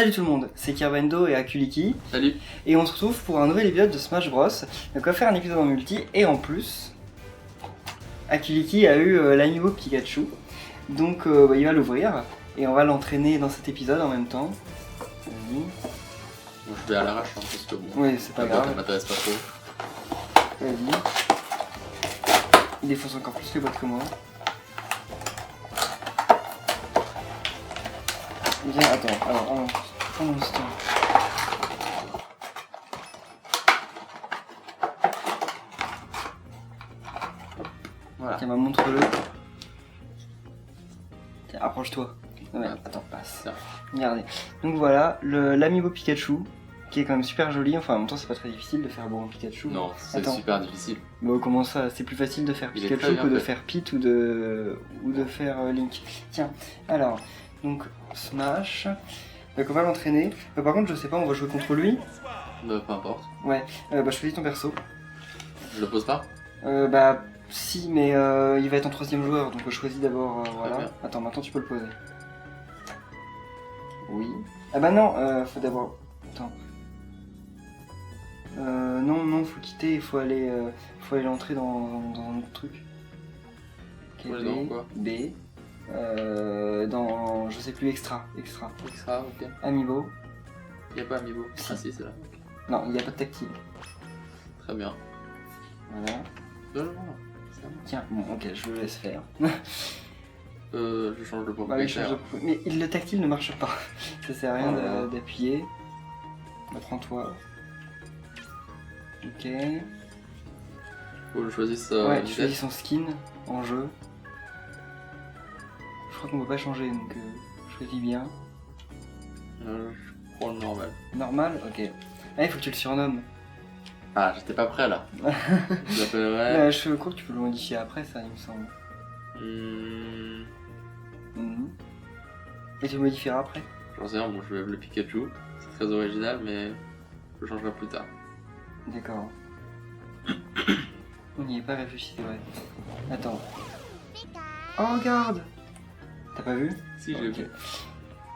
Salut tout le monde, c'est Kirbendo et Akuliki. Salut. Et on se retrouve pour un nouvel épisode de Smash Bros. Donc on va faire un épisode en multi et en plus, Akuliki a eu l'amiibo Pikachu. Donc il va l'ouvrir et on va l'entraîner dans cet épisode en même temps. Vas-y. Bon, je vais à l'arrache parce que bon. Oui, c'est pas la boîte, grave. elle m'intéresse pas trop. Vas-y. Il défonce encore plus les boîtes que moi. Viens, attends, alors, prends mon instant. Voilà. Tiens, montre-le. Tiens, approche-toi. Ouais, attends, passe. Ça. Regardez. Donc voilà, l'amiibo Pikachu, qui est quand même super joli. Enfin, en même temps, c'est pas très difficile de faire bon Pikachu. Non, c'est Attends. super difficile. Bon, comment ça? C'est plus facile de faire Il est Pikachu très bien que de fait. faire Pete ou de faire Link. Tiens, alors, donc Smash. Donc on va l'entraîner. Par contre, je sais pas, on va jouer contre lui. Peu importe. Ouais, choisis ton perso. Je le pose pas. Bah, si, mais il va être en troisième joueur, donc choisis d'abord. Voilà. bien. Attends, maintenant tu peux le poser. Oui. Ah bah non, faut d'abord. Attends. Non, faut quitter, il faut aller l'entrer dans un autre truc. Ok, Ouais, dans quoi B. Dans, je sais plus, extra. Extra, ok. Amiibo. Y'a pas Amiibo. Si. Ah si, c'est là. Non, il n'y a pas de tactile. Très bien. Voilà. Non, c'est à moi. Tiens, bon, ok, je le laisse faire. Je change de Bah, il propriétaire. change de- Mais le tactile ne marche pas. Ça sert à rien Oh là là. d'appuyer. Bah, prends-toi. Ok. Faut que je choisisse Ouais, une tu tête. choisis son skin en jeu. Je crois qu'on peut pas changer, donc choisis bien. Je prends le normal. Normal, ok. Ah, il faut que tu le surnommes. Ah, j'étais pas prêt là. Je l'appellerais. Je crois que tu peux le modifier après, ça, il me semble. Mhm. Et tu le modifieras après. J'en sais rien, bon, je vais le Pikachu. C'est très original, mais je le changerai plus tard. D'accord. On n'y est pas réfléchi, c'est vrai. Attends. Oh, regarde! T'as pas vu? Si, j'ai Ok. vu.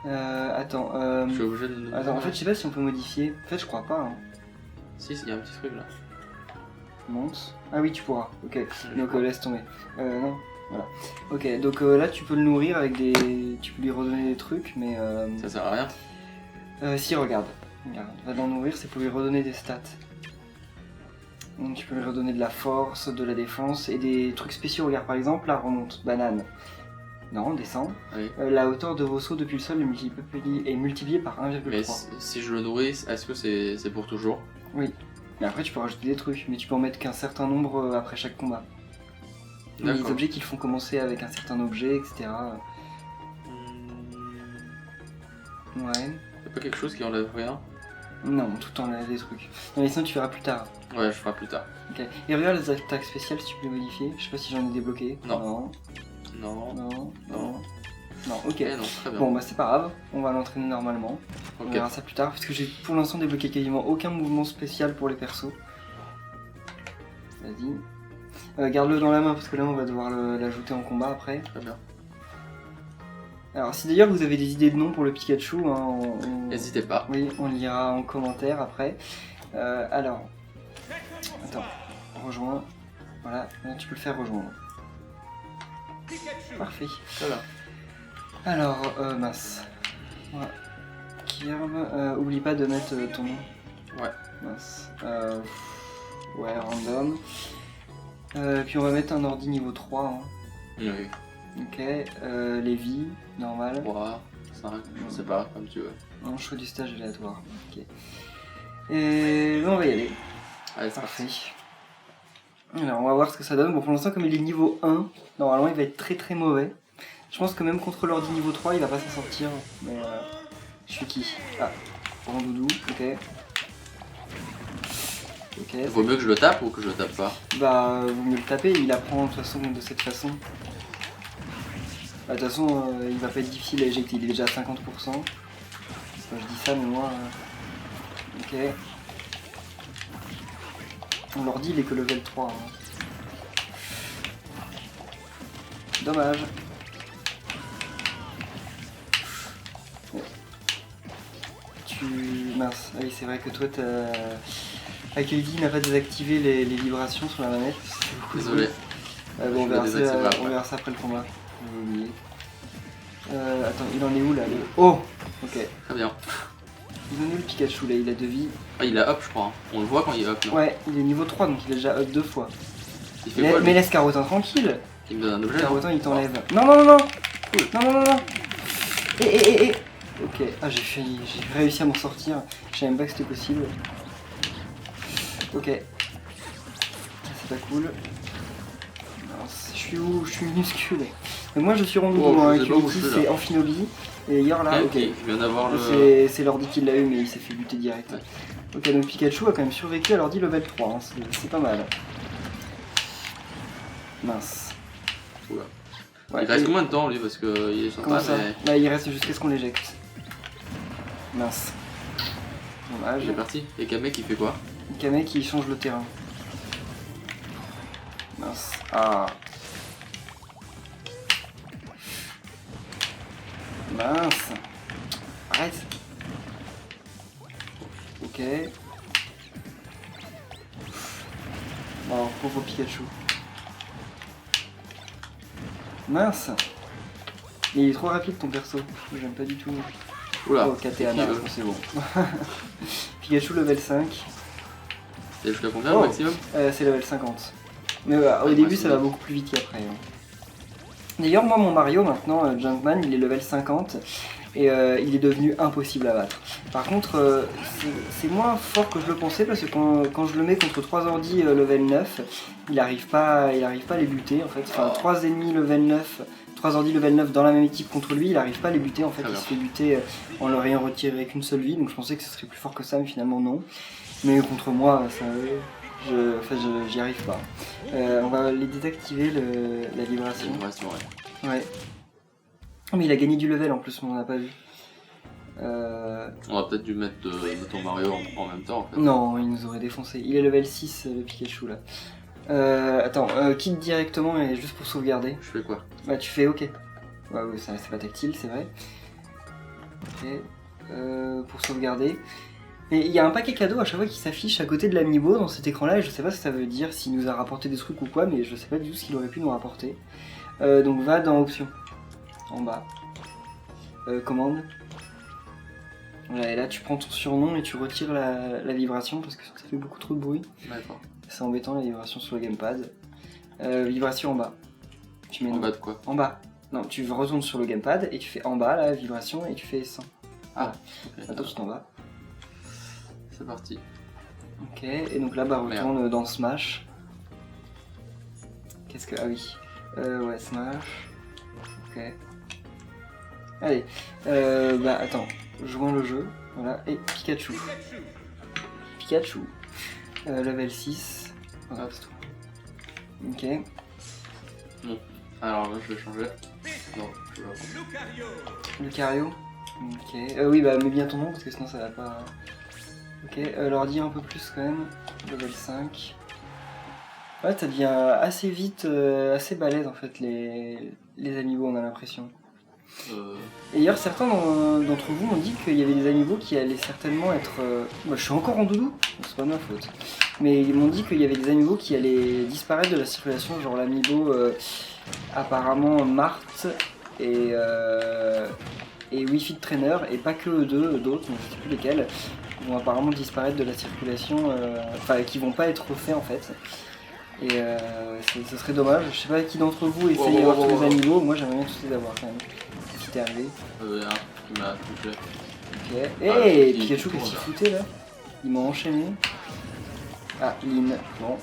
Attends, Je suis obligé de. Attends, en fait, je sais pas si on peut modifier. En fait, je crois pas, hein. Si, il y a un petit truc là. Monte. Ah oui, tu pourras. Ok. Je Donc, crois. laisse tomber. Non. Voilà. Ok, donc là, tu peux le nourrir avec des... Tu peux lui redonner des trucs, mais... Ça sert à rien. Si, regarde. Regarde. Va dans nourrir, c'est pour lui redonner des stats. Donc, tu peux lui redonner de la force, de la défense et des trucs spéciaux. Regarde, par exemple, là, remonte. Banane. Non, descend. Oui. La hauteur de vos sauts depuis le sol est multipliée par 1,3. Mais si je le nourris, est-ce que c'est pour toujours? Oui. Mais après, tu peux rajouter des trucs, mais tu peux en mettre qu'un certain nombre après chaque combat. Les D'accord. objets qui le font commencer avec un certain objet, etc. Ouais. Y'a pas quelque chose qui enlève rien? Non, tout en a des trucs. Non, mais sinon, tu verras plus tard. Ouais, je ferai plus tard. Ok. Et regarde les attaques spéciales si tu peux les modifier. Je sais pas si j'en ai débloqué. Non. Non. Non. Non. Non, ok. Ok, non, très bien. Bon, bah c'est pas grave. On va l'entraîner normalement. On Ok. verra ça plus tard parce que j'ai pour l'instant débloqué quasiment aucun mouvement spécial pour les persos. Vas-y. Garde-le dans la main parce que là on va devoir l'ajouter en combat après. Très bien. Alors si d'ailleurs vous avez des idées de noms pour le Pikachu, hein, N'hésitez pas. oui, on lira en commentaire après. Alors, attends, rejoins. Voilà, maintenant tu peux le faire rejoindre. Parfait. Très bien. Alors, mince. Voilà. Kirb, oublie pas de mettre ton nom. Ouais. Mince. Ouais, random. Puis on va mettre un ordi niveau 3. Hein. Oui. Ok. Les vies, normal. 3, 5, je sais pas, comme tu veux. Non, choix du stage aléatoire. Ok. Et on va y aller. Allez, c'est Parfait. parti. Alors, on va voir ce que ça donne. Bon, pour l'instant, comme il est niveau 1, normalement, il va être très très mauvais. Je pense que même contre l'ordi niveau 3, il va pas s'en sortir. Mais je suis qui? Ah, grand doudou, ok. Ok. Vaut mieux que je le tape ou que je le tape pas? Bah, vaut mieux le taper, il apprend de toute façon de cette façon. Bah, de toute façon, il va pas être difficile à éjecter, il est déjà à 50%. Enfin, je dis ça, mais moi. Ok. L'ordi, il est que level 3. Hein. Dommage. Mince, ah oui, c'est vrai que toi, t'as... Akedi n'a pas désactivé les vibrations sur la manette. C'est beaucoup de Désolé. bruit. Bon, on verra ça après le combat. J'ai oublié. Attends, il en est où là Oh Ok. Très bien. Il en est où le Pikachu là? Il a 2 vies. Ah, il a up, je crois. Hein. On le voit quand il up, non? Ouais, il est niveau 3 donc il a déjà up 2 fois. Il fait quoi, lui? Mais laisse Carotin tranquille. Il me donne un objet. Carotin il t'enlève. Non, non, non, non. Cool. Non, non, non, non. Et. Ok, ah j'ai réussi à m'en sortir. Je savais même pas que c'était possible. Ok. C'est pas cool. Mince, je suis où? Je suis minuscule. Mais moi je suis Rondoudou, hein, Akiliki c'est Amphinobi. Et hier là, ok. Je viens d'avoir le... C'est l'ordi qui l'a eu mais il s'est fait buter direct. Ouais. Ok, donc Pikachu a quand même survécu à l'ordi level 3, hein. C'est pas mal. Mince. Oula. Ouais, il reste combien de temps lui parce que il est sympa. Comment ça mais... Bah il reste jusqu'à ce qu'on l'éjecte. Mince. Dommage. Il est parti. Et Kame qui fait quoi? Kame qui change le terrain. Mince. Ah. Mince. Arrête. Ok. Bon, pauvre Pikachu. Mince. Il est trop rapide ton perso. J'aime pas du tout. Oula. Oh, Katana, c'est bon. Pikachu level 5. C'est jusqu'à combien au maximum? C'est level 50. Mais au début ça va beaucoup plus vite qu'après. Hein. D'ailleurs moi mon Mario maintenant, Jumpman, il est level 50 et il est devenu impossible à battre. Par contre c'est moins fort que je le pensais parce que quand je le mets contre 3 ordi level 9, il arrive pas à les buter en fait. Enfin 3 ennemis level 9, 3 ordi level 9 dans la même équipe contre lui, il arrive pas à les buter en fait. Il se fait buter en leur ayant retiré qu'une seule vie, donc je pensais que ce serait plus fort que ça mais finalement non. Mais contre moi, ça, j'y arrive pas. On va les désactiver la vibration. Ouais. Oh, mais il a gagné du level en plus, on en a pas vu. On va peut-être dû mettre de ton Mario en même temps en fait. Non, il nous aurait défoncé. Il est level 6 le Pikachu là. Attends, quitte directement et juste pour sauvegarder. Je fais quoi? Bah tu fais ok. Ouais, c'est pas tactile, c'est vrai. Ok. Pour sauvegarder. Et il y a un paquet cadeau à chaque fois qui s'affiche à côté de l'amiibo dans cet écran là et je sais pas ce que ça veut dire, s'il nous a rapporté des trucs ou quoi, mais je sais pas du tout ce qu'il aurait pu nous rapporter. Donc va dans options, en bas, commande. Voilà, et là tu prends ton surnom et tu retires la vibration parce que ça fait beaucoup trop de bruit. D'accord. C'est embêtant la vibration sur le gamepad. Vibration en bas. Tu mets en bas de quoi? En bas. Non, tu retournes sur le gamepad et tu fais en bas la vibration et tu fais 100. Ah, voilà. Attends, tout en bas. C'est parti. Ok, et donc là, bah, retourne dans Smash. Qu'est-ce que... Ah oui. Ouais, Smash. Ok. Allez. Bah, attends. Jouons le jeu. Voilà. Et Pikachu. Pikachu. Level 6. Voilà, c'est tout. Ok. Bon. Alors là, je vais changer. Non, je vais pas. Lucario. Ok. Oui, bah, mets bien ton nom parce que sinon ça va pas... Ok, l'ordi un peu plus quand même, level 5. Ouais, ça devient assez vite, assez balèze en fait les amiibo, on a l'impression. Et d'ailleurs, certains d'entre vous m'ont dit qu'il y avait des amiibo qui allaient certainement être... Bah, je suis encore en doudou, c'est pas ma faute. Mais ils m'ont dit qu'il y avait des amiibo qui allaient disparaître de la circulation, genre l'amiibo apparemment Marthe et Wi-Fi Trainer, et pas que eux deux, d'autres, mais je sais plus lesquels. Vont apparemment disparaître de la circulation, enfin qui vont pas être refaits en fait. Et ce serait dommage. Je sais pas qui d'entre vous essaye d'avoir tous les amiibo, moi j'aimerais bien tous les avoir quand même. Si t'es arrivé. Qui m'a touché. Ok. Hey, Pikachu, qu'est-ce qu'il foutait là? Il m'a enchaîné. Ah, Lynn, bon.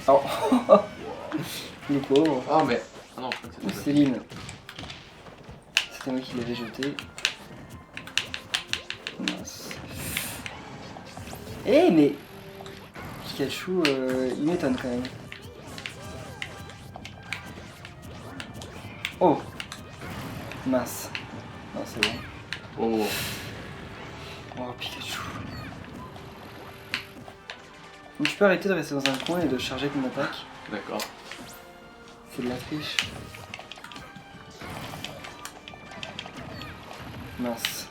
Oh. Le pauvre. Oh mais... Ah non, je crois que c'est Lynn. C'était moi qui l'avais jeté. Mince. Eh mais Pikachu, il m'étonne quand même. Oh mince. Non c'est bon. Oh. Oh Pikachu. Donc tu peux arrêter de rester dans un coin et de charger ton attaque. D'accord. C'est de la triche. Mince.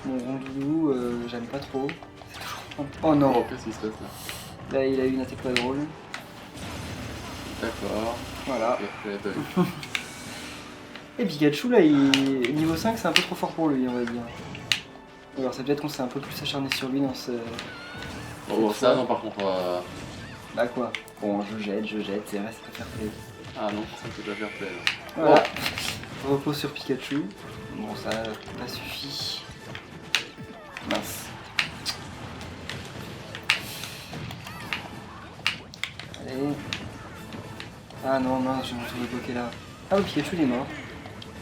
Mon Rondoudou, j'aime pas trop. C'est toujours... Oh non. Oh, qu'est-ce qui se passe là? Là, il a eu une attaque pas drôle. D'accord. Voilà. Je l'avais pas vu. Et Pikachu, là, niveau 5, c'est un peu trop fort pour lui, on va dire. Alors, c'est peut-être qu'on s'est un peu plus acharné sur lui dans ce... Oh, ça, non, par contre. Bah quoi? Bon, je jette, c'est vrai, ça peut faire play. Ah non, ça peut pas faire play là. Voilà. Repos sur Pikachu. Bon, ça n'a pas suffi. Mince. Allez. Ah non, mince, je me retrouve bloqué là. Ah oui, Pikachu il est mort.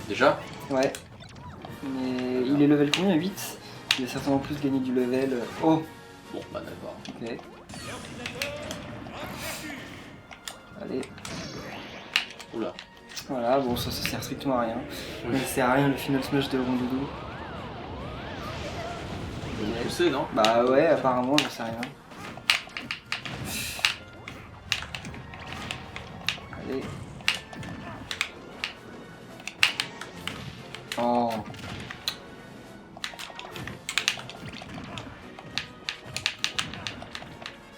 Déjà? Ouais. Mais il est level combien? 8. Il a certainement plus gagné du level. Oh! Bon, bah d'accord. Ok. Allez. Oula. Voilà, bon, ça sert strictement à rien. Oui. Ça sert à rien le final smash de Rondoudou. Tu sais, non? Bah ouais, apparemment, j'en sais rien. Allez. Oh.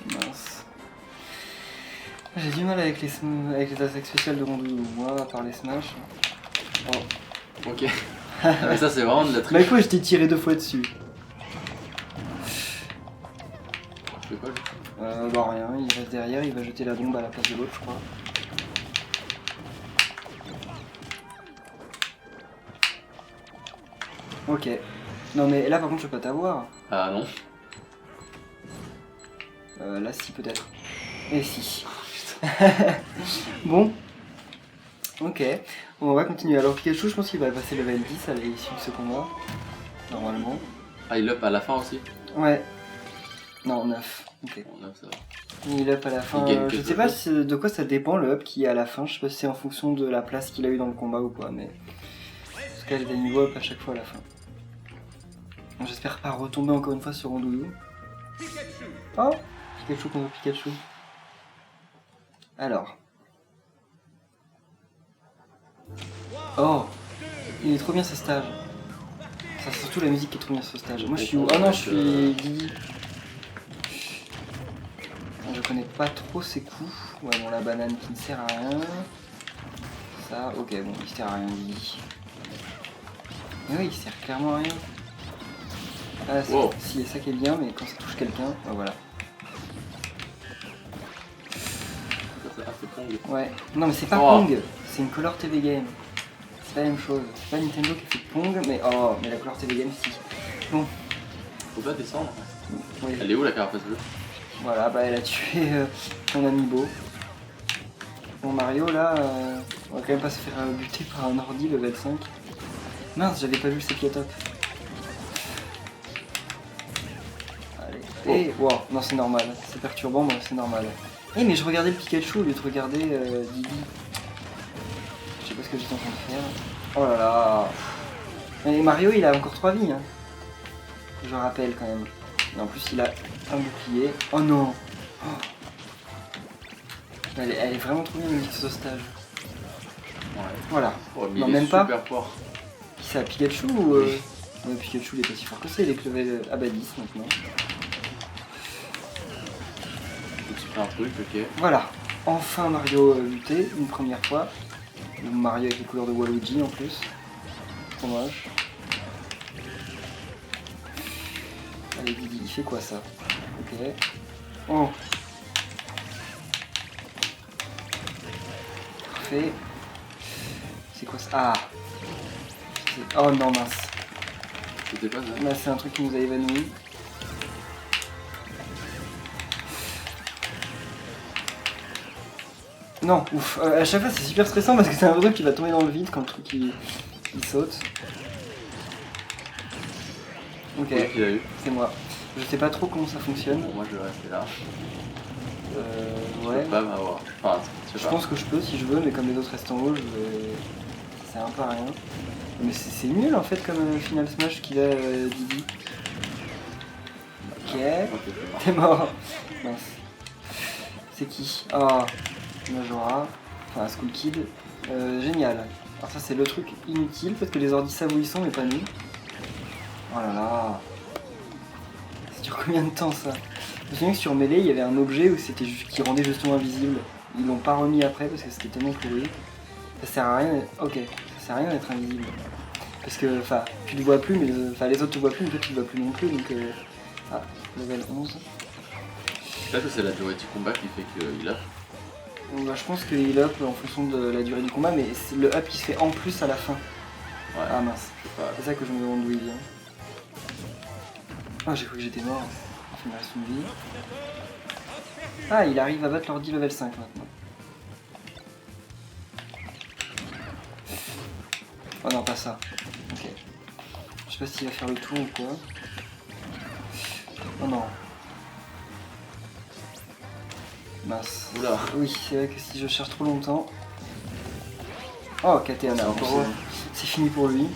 Mince. J'ai du mal avec les attaques spéciales de Rondoudou. Moi, à part les smash. Oh. Ok. Mais ça, c'est vraiment de la Bah triche. quoi, je t'ai tiré 2 fois dessus. Je fais quoi, lui? Bah rien, il reste derrière, il va jeter la bombe à la place de l'autre, je crois. Ok. Non mais là par contre je peux pas t'avoir. Ah non. Là si peut-être. Et si. Bon. Ok. Bon, on va continuer. Alors Pikachu je pense qu'il va passer level 10 à l'issue de ce combat. Normalement. Ah, il up à la fin aussi? Ouais. Non, 9. Ok. Bon, là, ça va. Il up à la fin. Il gagne Je quelque sais pas chose. de quoi ça dépend le up qui est à la fin. Je sais pas si c'est en fonction de la place qu'il a eu dans le combat ou quoi, mais. Parce qu'il y a des niveaux up à chaque fois à la fin. Bon, j'espère pas retomber encore une fois sur Rondoudou. Oh, Pikachu contre Pikachu. Alors. Oh, il est trop bien ce stage. C'est surtout la musique qui est trop bien ce stage. Moi je suis où? Oh non, je suis Didi. Je connais pas trop ses coups. Ouais, bon, la banane qui ne sert à rien. Ça, ok, bon, il sert à rien, Didi. Mais oui, il sert clairement à rien. Ah, Wow. si, c'est ça qui est bien, mais quand ça touche quelqu'un, bah voilà. Ah, c'est Pong. Ouais, non, mais c'est pas Oh. Pong, c'est une Color TV Game. C'est pas la même chose. C'est pas Nintendo qui fait Pong, mais oh, mais la Color TV Game, si. Bon, Faut pas descendre. oui. Elle est où la carapace bleue? Voilà, bah elle a tué son amiibo. Bon, Mario, là, on va quand même pas se faire buter par un ordi level 5. Mince, j'avais pas vu le Sepiotop. Allez. Et, wow, non, c'est normal. C'est perturbant, mais c'est normal. Eh, mais je regardais le Pikachu au lieu de regarder Didi. Je sais pas ce que j'étais en train de faire. Oh là là. Et Mario, il a encore 3 vies, hein. Je rappelle quand même. Et en plus, il a un bouclier. Oh non. Oh. Elle est vraiment trop bien, musique ce stage. Ouais. Voilà. Oh, mais Non, il est même pas. super fort. Qui ça, Pikachu ou ouais, Pikachu, il est pas si fort que ça, il est que level... Ah bah 10 maintenant. Tu fais un truc, ok. Voilà. Enfin Mario lutté, une première fois. Mario avec les couleurs de Waluigi en plus. Trop moche. Allez Didi, il fait quoi ça? Ok. Oh. Parfait. C'est quoi ça? Ah. Oh non mince. C'était pas ça? Là c'est un truc qui nous a évanoui. Non, ouf. À chaque fois c'est super stressant parce que c'est un truc qui va tomber dans le vide quand le truc il saute. Ok, Oui, qu'il a eu. c'est moi. Je sais pas trop comment ça fonctionne. Bon, moi je vais rester là. Je Ouais. peux pas m'avoir. Enfin, je sais Je pas. pense que je peux si je veux, mais comme les autres restent en haut, je vais... ça sert un peu à rien. Mais c'est nul en fait comme Final Smash qu'il a Didi. Ok, Ok, c'est bon. t'es mort. Mince. C'est qui? Ah, Majora. Enfin, Skull Kid. Génial. Alors ça c'est le truc inutile parce que les ordis savent où ils sont mais pas nous. Oh là là. Ça dure combien de temps ça? Je me souviens que sur Melee il y avait un objet où c'était qui rendait justement invisible. Ils l'ont pas remis après parce que c'était tellement pourri. Ça sert à rien. Ok, ça sert à rien d'être invisible. Parce que enfin tu le vois plus mais les autres te voient plus mais toi tu le vois plus non plus donc Ah, level 11. Peut-être que c'est la durée du combat qui fait qu'il a. Bah, je pense qu'il up en fonction de la durée du combat mais c'est le up qui se fait en plus à la fin. Ouais. Ah mince. Ouais. C'est ça que je me demande d'où il vient. Ah j'ai cru que j'étais mort. Il me reste une vie. Ah il arrive à battre l'ordi level 5 maintenant. Oh non pas ça. Ok. Je sais pas s'il va faire le tour ou quoi. Oh non. Mince. Oula. Oui c'est vrai que si je cherche trop longtemps. Oh Katana. Encore C'est fini pour lui.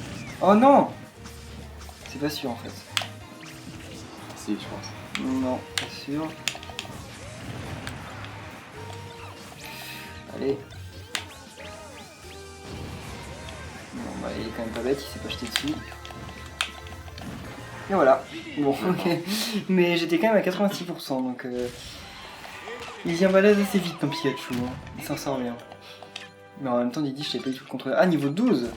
Oh non. C'est pas sûr en fait. Si, je pense. Non, pas sûr. Allez. Non, bah, il est quand même pas bête, il s'est pas jeté dessus. Et voilà. Bon, ok. Mais j'étais quand même à 86%, donc il vient balèze assez vite ton Pikachu. Hein. Il s'en sort bien. Mais en même temps, Didi, je savais pas du tout le contrôler. Ah, niveau 12.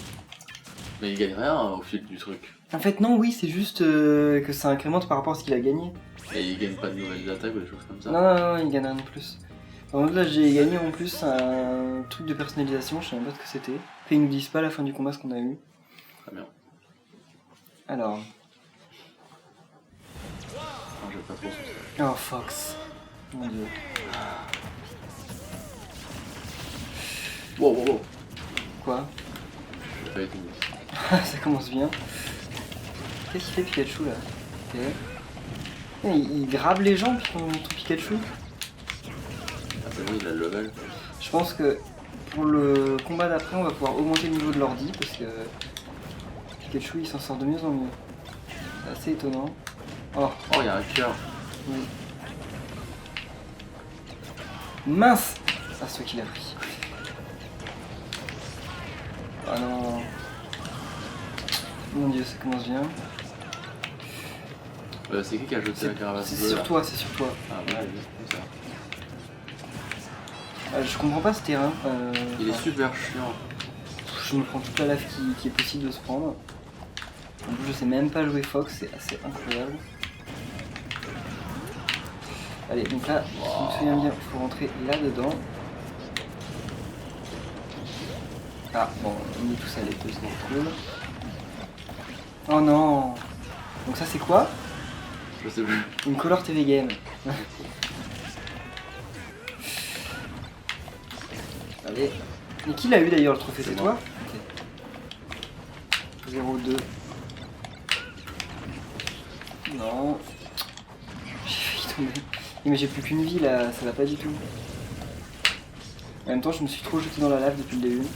Mais il gagne rien au fil du truc. En fait, non, oui, c'est juste que ça incrémente par rapport à ce qu'il a gagné. Et il gagne pas de nouvelles attaques ou des choses comme ça. Non, non, non, il gagne rien de plus. Par contre, là, j'ai gagné en plus un truc de personnalisation, je sais même pas ce que c'était. Après, ils nous disent pas à la fin du combat ce qu'on a eu. Très bien. Alors. Non, j'ai pas trop souci. Oh, Fox. Mon dieu. Wow, wow, wow. Quoi? J'ai pas été mis. Ça commence bien. Qu'est-ce qu'il fait Pikachu là? Ok. Il grabe les gens, ton Pikachu? Ah, c'est bon, il a le level. Je pense que pour le combat d'après, on va pouvoir augmenter le niveau de l'ordi parce que Pikachu il s'en sort de mieux en mieux. C'est assez étonnant. Oh, Oh, il y a un cœur. oui. Mince! Ah, c'est toi qui l'as pris. Ah non. Mon dieu, ça commence bien. C'est qui a jeté la carapace C'est bleue, sur là toi, c'est sur toi. Ah, ouais, comme ça. Je comprends pas ce terrain. Il est super chiant. Je me prends toute la lave qui est possible de se prendre. En plus, je sais même pas jouer Fox, c'est assez incroyable. Allez, donc là, si je me souviens bien, il faut rentrer là-dedans. Ah, bon, on est tous allés, c'est cool. Oh non! Donc ça c'est quoi? Je sais plus. Une Color TV Game. Allez. Et qui l'a eu d'ailleurs le trophée? C'est toi? Ok. 0-2. Non. J'ai failli tomber. Mais j'ai plus qu'une vie là, ça va pas du tout. En même temps, je me suis trop jeté dans la lave depuis le début.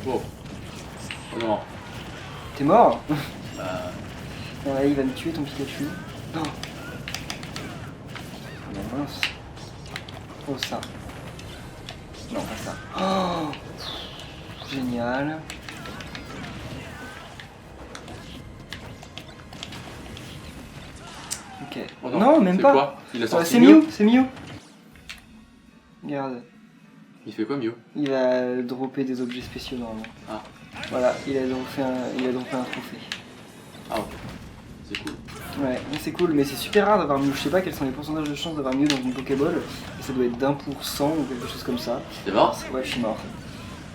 Wow. Oh non. T'es mort? Bah. Non, là, il va me tuer ton Pikachu. Non. Oh mince. Oh ça. Non, pas ça. Oh génial. Ok. Oh non, même c'est pas. Quoi il a sorti C'est Mew, c'est Mew. Regarde. Il fait quoi Mew? Il va dropper des objets spéciaux normalement. Ah. Voilà, il a droppé un trophée. Ah ok. C'est cool. Ouais, c'est cool, mais c'est super rare d'avoir Mew. Je sais pas quels sont les pourcentages de chance d'avoir Mew dans une Pokéball. Et ça doit être d'1% ou quelque chose comme ça. T'es mort? Ouais, je suis mort.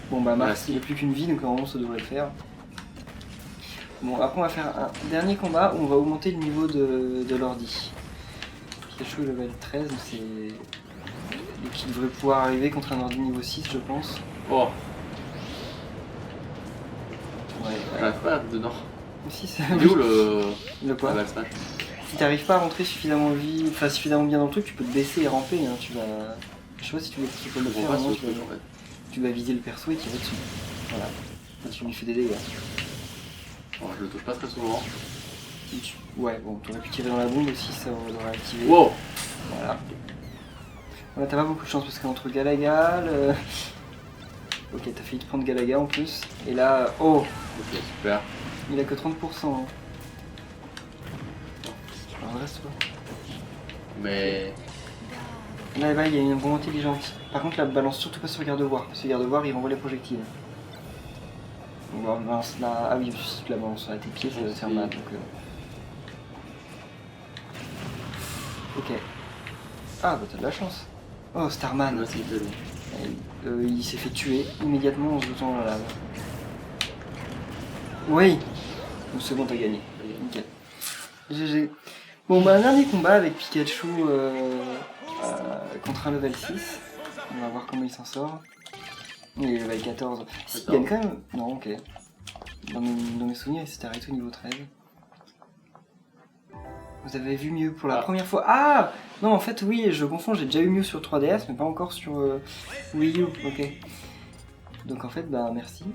Bon bah Mars, il n'y a plus qu'une vie, donc normalement ça devrait le faire. Bon, après on va faire un dernier combat où on va augmenter le niveau de l'ordi. Pikachu level 13, c'est... Et qui devrait pouvoir arriver contre un ordi niveau 6, je pense. Oh. Ouais, J'arrive pas à dedans. Si, c'est... Il est où le... Le quoi? la smash? Si t'arrives pas à rentrer suffisamment bien dans le truc, tu peux te baisser et ramper, hein. Tu vas... Je sais pas si tu peux le Je faire, comprends pas non, ce truc en fait. tu vas viser le perso et tirer dessus. Voilà. Et tu lui fais des dégâts. Bon, je le touche pas très souvent. Ouais, bon, t'aurais pu tirer dans la bombe aussi, ça aurait activé. Wow. Voilà. Voilà, t'as pas beaucoup de chance parce qu'entre Galagal, Ok, t'as failli te prendre Galaga en plus. Et là, oh, Ok, super. il a que 30%. Hein. Alors reste-toi. Mais. Là, il y a une bombe intelligente. Par contre, la balance surtout pas sur garde-voir. Parce que garde-voir, il renvoie les projectiles. Donc, on balance là. Ah oui, si tu la balances à tes pieds, ça va faire mal. Donc, ok. Ah, bah t'as de la chance. Oh, Starman. Là, c'est de lui. Il s'est fait tuer immédiatement en se jetant dans la lave. Oui. Une seconde, t'as gagné. Nickel. GG. Bon, bah, un dernier combat avec Pikachu contre un level 6. On va voir comment il s'en sort. Il est level 14. Si, il gagne quand même. Non, ok. Dans mes souvenirs, il s'était arrêté au niveau 13. Vous avez vu Mew pour la première fois. Ah non, en fait, oui, je confonds, j'ai déjà eu Mew sur 3DS, mais pas encore sur Wii U. Ok. Donc en fait, bah merci.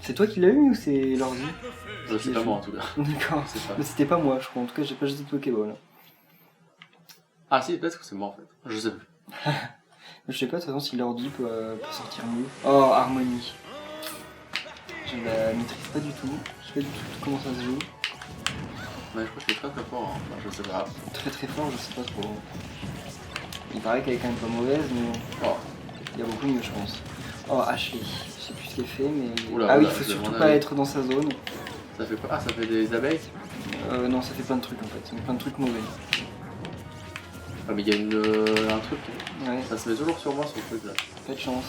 C'est toi qui l'as eu ou c'est l'ordi? C'est pas moi en tout cas. D'accord. Mais c'était pas moi, je crois. En tout cas, j'ai pas jeté de Pokéball. Ah si, peut-être que c'est moi en fait. Je sais plus. Je sais pas, de toute façon, si l'ordi peut sortir Mew. Oh, Harmonie. Je la maîtrise pas du tout. Je sais pas du tout comment ça se joue. Mais je crois que c'est très fort, hein. Enfin, je sais pas. Très fort, je sais pas trop. Il paraît qu'elle est quand même pas mauvaise, mais Oh. il y a beaucoup mieux, je pense. Oh, Ashley. Je sais plus ce qu'elle fait, mais. Oula, ah oui, oula, il faut je surtout m'en pas allais. être dans sa zone. Ça fait quoi? Ah, ça fait des abeilles? Non, ça fait plein de trucs en fait. Plein de trucs mauvais. Ah, mais il y a un truc. Ouais, Ça se met toujours sur moi ce truc là. pas de chance.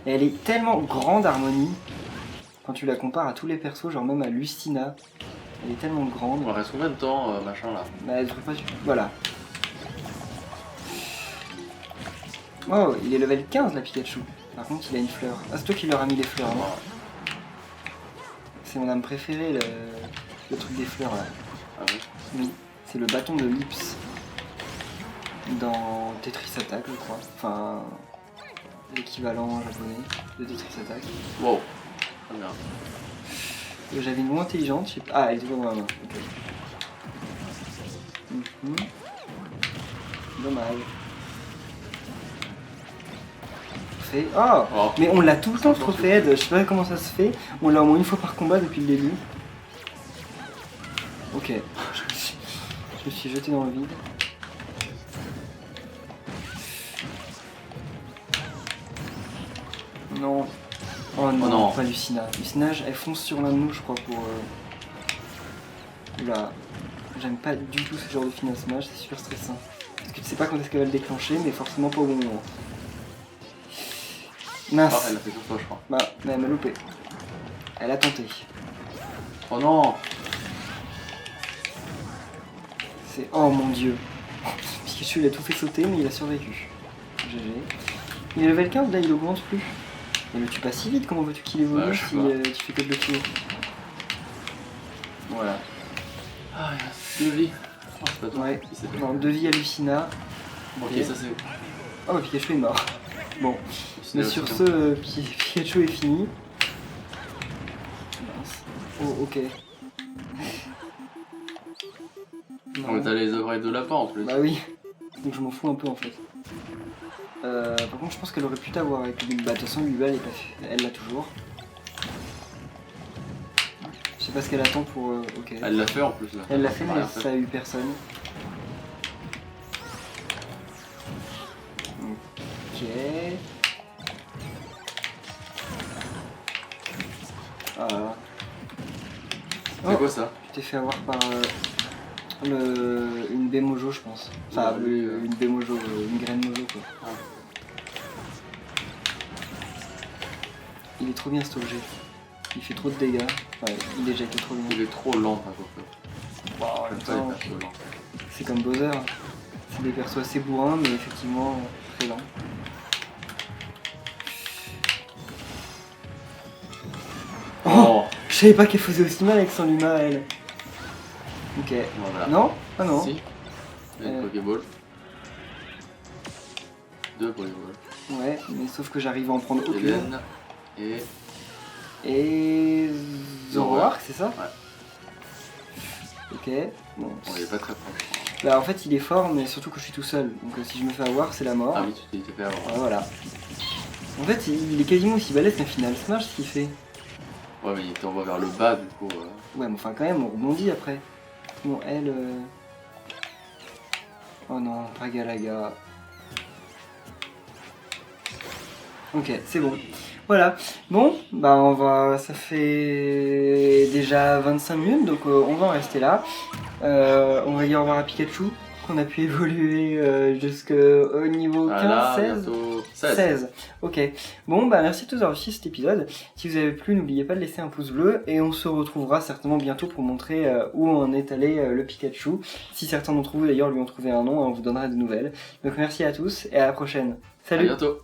Et elle est tellement grande, Harmonie, quand tu la compares à tous les persos, genre même à Lucina. Elle est tellement grande. On reste combien de temps, machin là? Bah, elle devrait pas. Voilà. Oh, il est level 15 la Pikachu. Par contre, il a une fleur. Ah, c'est toi qui leur a mis les fleurs, non? C'est mon âme préférée, le truc des fleurs là. Ah bon? Oui, c'est le bâton de Lips. Dans Tetris Attack, je crois. Enfin, l'équivalent japonais de Tetris Attack. Wow. Très bien. J'avais une bombe intelligente. Ah, elle est toujours dans ma main. Ok. Dommage. Fait. Oh, Oh. mais on l'a tout le temps ce trophée aide. Je sais pas comment ça se fait. On l'a au moins une fois par combat depuis le début. Ok. Je me suis jeté dans le vide. Non. Oh non, non. pas Lucina. Lucina, elle fonce sur l'un de nous, je crois, pour... Oula. J'aime pas du tout ce genre de final smash, c'est super stressant. Parce que tu sais pas quand est-ce qu'elle va le déclencher, mais forcément pas au bon moment. Mince. Ah, elle a fait tout ça, je crois. Bah, mais elle m'a loupé. Elle a tenté. Oh non. C'est... Oh mon dieu. Pikachu, il a tout fait sauter, mais il a survécu. GG. Il est level 15, là, il augmente plus. Mais le tue pas si vite, comment veux-tu qu'il évolue Bah, je sais si pas. tu fais que de le tuer? Voilà. Ah, il reste 2 vies. Oh, c'est pas toi. Ouais. Qui c'était? Non, 2 vies à Lucina. Ok, ça c'est. Oh, Pikachu est mort. Bon. C'est Mais aussi sur comme- ce, Pikachu est fini. Mince. Oh, ok. Oh, mais t'as les oreilles de lapin en plus. Bah oui. Donc je m'en fous un peu en fait. Par contre, je pense qu'elle aurait pu t'avoir avec lui. Bah, de toute façon, Lubal, elle l'a toujours. Je sais pas ce qu'elle attend pour. Ok. Elle l'a fait en plus là. Elle l'a fait, mais Rien ça a eu personne. Ok. Voilà. C'est quoi ça? Tu t'es fait avoir par une Bémojo, je pense. Enfin, Ouais, oui, une Bémojo, une graine mojo quoi. Ah. Il est trop bien cet objet. Il fait trop de dégâts. Enfin, il éjecte trop bien. Il est trop lent à peu près. Bon, en même Comme ça, il temps, est pas trop lent. c'est comme Bowser. C'est des persos assez bourrins, mais effectivement très lents. Oh. Je savais pas qu'elle faisait aussi mal avec son Luma, elle. Ok. Voilà. Non? Ah non. Si. Il y a une Pokéball. 2 Pokéballs. Ouais, mais sauf que j'arrive à en prendre aucune. Hélène et. Et... Zoroark, c'est ça? Ouais. Ok. Bon. Bon, il est pas très proche. Bah en fait il est fort, mais surtout que je suis tout seul. Donc si je me fais avoir, c'est la mort. Ah oui, tu t'es fait avoir. Ouais, voilà. En fait, il est quasiment aussi balèze qu'un final smash ce qu'il fait. Ouais, mais il t'envoie vers le bas du coup. Ouais, mais enfin, quand même, on rebondit après. Bon, elle. Oh non, pas Galaga. Ok, c'est bon. Voilà. Bon, bah on va. Ça fait déjà 25 minutes, donc on va en rester là. On va dire au revoir à Pikachu, qu'on a pu évoluer jusqu'au niveau 15, là, 16 bientôt 16. Ok. Bon, bah merci à tous d'avoir suivi cet épisode. Si vous avez plu, n'oubliez pas de laisser un pouce bleu et on se retrouvera certainement bientôt pour montrer où en est allé le Pikachu. Si certains d'entre vous d'ailleurs lui ont trouvé un nom, on vous donnera des nouvelles. Donc merci à tous et à la prochaine. Salut. À bientôt.